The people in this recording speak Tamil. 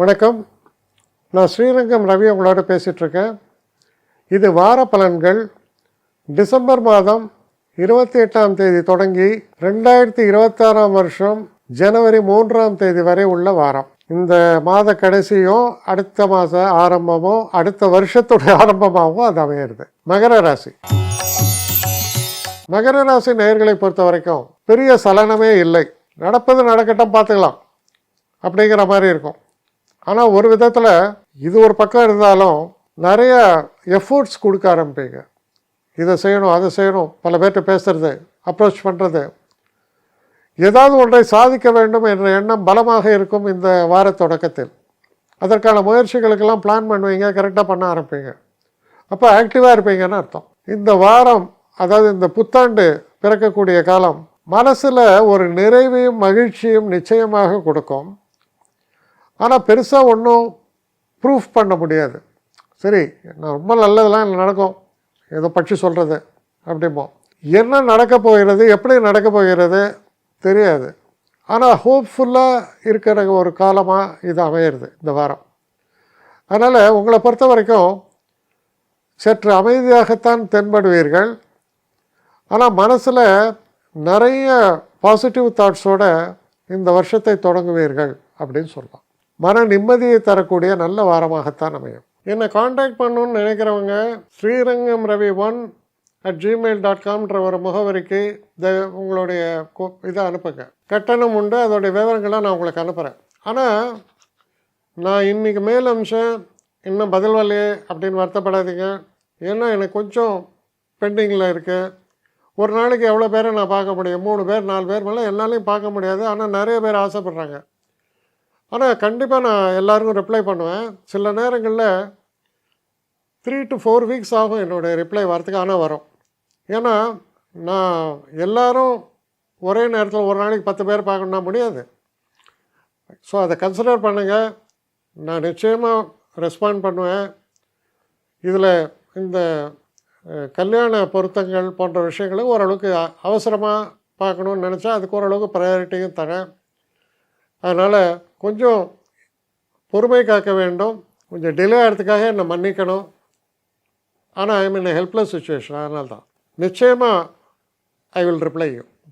வணக்கம். நான் ஸ்ரீரங்கம் ரவி உங்களோட பேசிகிட்ருக்கேன். இது வார பலன்கள். டிசம்பர் மாதம் 28ஆம் தேதி தொடங்கி 2026ஆம் வருஷம் ஜனவரி 3ஆம் தேதி வரை உள்ள வாரம். இந்த மாத கடைசியும் அடுத்த மாத ஆரம்பமும் அடுத்த வருஷத்துடைய ஆரம்பமாகவும் அது அமையிறது. மகர ராசி. மகர ராசி நேயர்களை பொறுத்த வரைக்கும் பெரிய சலனமே இல்லை. நடப்பது நடக்கட்டும், பார்த்துக்கலாம் அப்படிங்கிற மாதிரி இருக்கும். ஆனால் ஒரு விதத்தில் இது ஒரு பக்கம் இருந்தாலும் நிறைய எஃபோர்ட்ஸ் கொடுக்க ஆரம்பிப்பீங்க. இதை செய்யணும், அதை செய்யணும், பல பேர்கிட்ட பேசுறது, அப்ரோச் பண்ணுறது, ஏதாவது ஒன்றை சாதிக்க வேண்டும் என்ற எண்ணம் பலமாக இருக்கும் இந்த வார தொடக்கத்தில். அதற்கான முயற்சிகளுக்கெல்லாம் பிளான் பண்ணுவீங்க, கரெக்டாக பண்ண ஆரம்பிப்பீங்க. அப்போ ஆக்டிவாக இருப்பீங்கன்னு அர்த்தம். இந்த வாரம், அதாவது இந்த புத்தாண்டு பிறக்கக்கூடிய காலம் மனசில் ஒரு நிறைவையும் மகிழ்ச்சியும் நிச்சயமாக கொடுக்கும். ஆனால் பெருசாக ஒன்றும் ப்ரூஃப் பண்ண முடியாது. சரி, நான் ரொம்ப நல்லதெல்லாம் நடக்கும், ஏதோ பட்சி சொல்கிறது அப்படிமோ. என்ன நடக்க போகிறது, எப்படி நடக்க போகிறது தெரியாது. ஆனால் ஹோப்ஃபுல்லாக இருக்கிற ஒரு காலமாக இது அமையிறது இந்த வாரம். அதனால் உங்களை பொறுத்த வரைக்கும் சற்று அமைதியாகத்தான் தென்படுவீர்கள். ஆனால் மனசில் நிறைய பாசிட்டிவ் தாட்ஸோடு இந்த வருஷத்தை தொடங்குவீர்கள் அப்படின்னு சொல்லலாம். மன நிம்மதியை தரக்கூடிய நல்ல வாரமாகத்தான் அமையும். என்னை காண்டாக்ட் பண்ணணுன்னு நினைக்கிறவங்க ஸ்ரீரங்கம் ரவி 1@gmail.com ஒரு முகவரிக்கு உங்களுடைய இதை அனுப்புங்க. கட்டணம் உண்டு, அதோடைய விவரங்களை நான் உங்களுக்கு அனுப்புகிறேன். ஆனால் நான் இன்றைக்கி மேல் அம்சம் இன்னும் பதில் வரலையே அப்படின்னு வருத்தப்படாதீங்க. ஏன்னா எனக்கு கொஞ்சம் பெண்டிங்கில் இருக்குது. ஒரு நாளைக்கு எவ்வளோ பேரை நான் பார்க்க முடியும்? 3 பேர் 4 பேர் மேலே என்னாலையும் பார்க்க முடியாது. ஆனால் நிறைய பேர் ஆசைப்பட்றாங்க. ஆனால் கண்டிப்பாக நான் எல்லாருக்கும் ரிப்ளை பண்ணுவேன். சில நேரங்களில் 3 to 4 வீக்ஸ் ஆகும் என்னுடைய ரிப்ளை வரத்துக்கு. ஆனால் வரும். ஏன்னா நான் எல்லோரும் ஒரே நேரத்தில் ஒரு நாளைக்கு 10 பேர் பார்க்கணுன்னா முடியாது. ஸோ அதை கன்சிடர் பண்ணுங்கள். நான் நிச்சயமாக ரெஸ்பாண்ட் பண்ணுவேன். இதில் இந்த கல்யாண பொருத்தங்கள் போன்ற விஷயங்களை ஓரளவுக்கு அவசரமாக பார்க்கணுன்னு நினச்சா அதுக்கு ஓரளவுக்கு ப்ரையாரிட்டியும் தரேன். அதனால் கொஞ்சம் பொறுமை காக்க வேண்டும். கொஞ்சம் டிலே ஆகிறதுக்காக என்னை மன்னிக்கணும். ஆனால் ஐ மீன் ஹெல்ப்லெஸ் சுச்சுவேஷன். அதனால தான் நிச்சயமாக ஐ வில் ரிப்ளை யூ.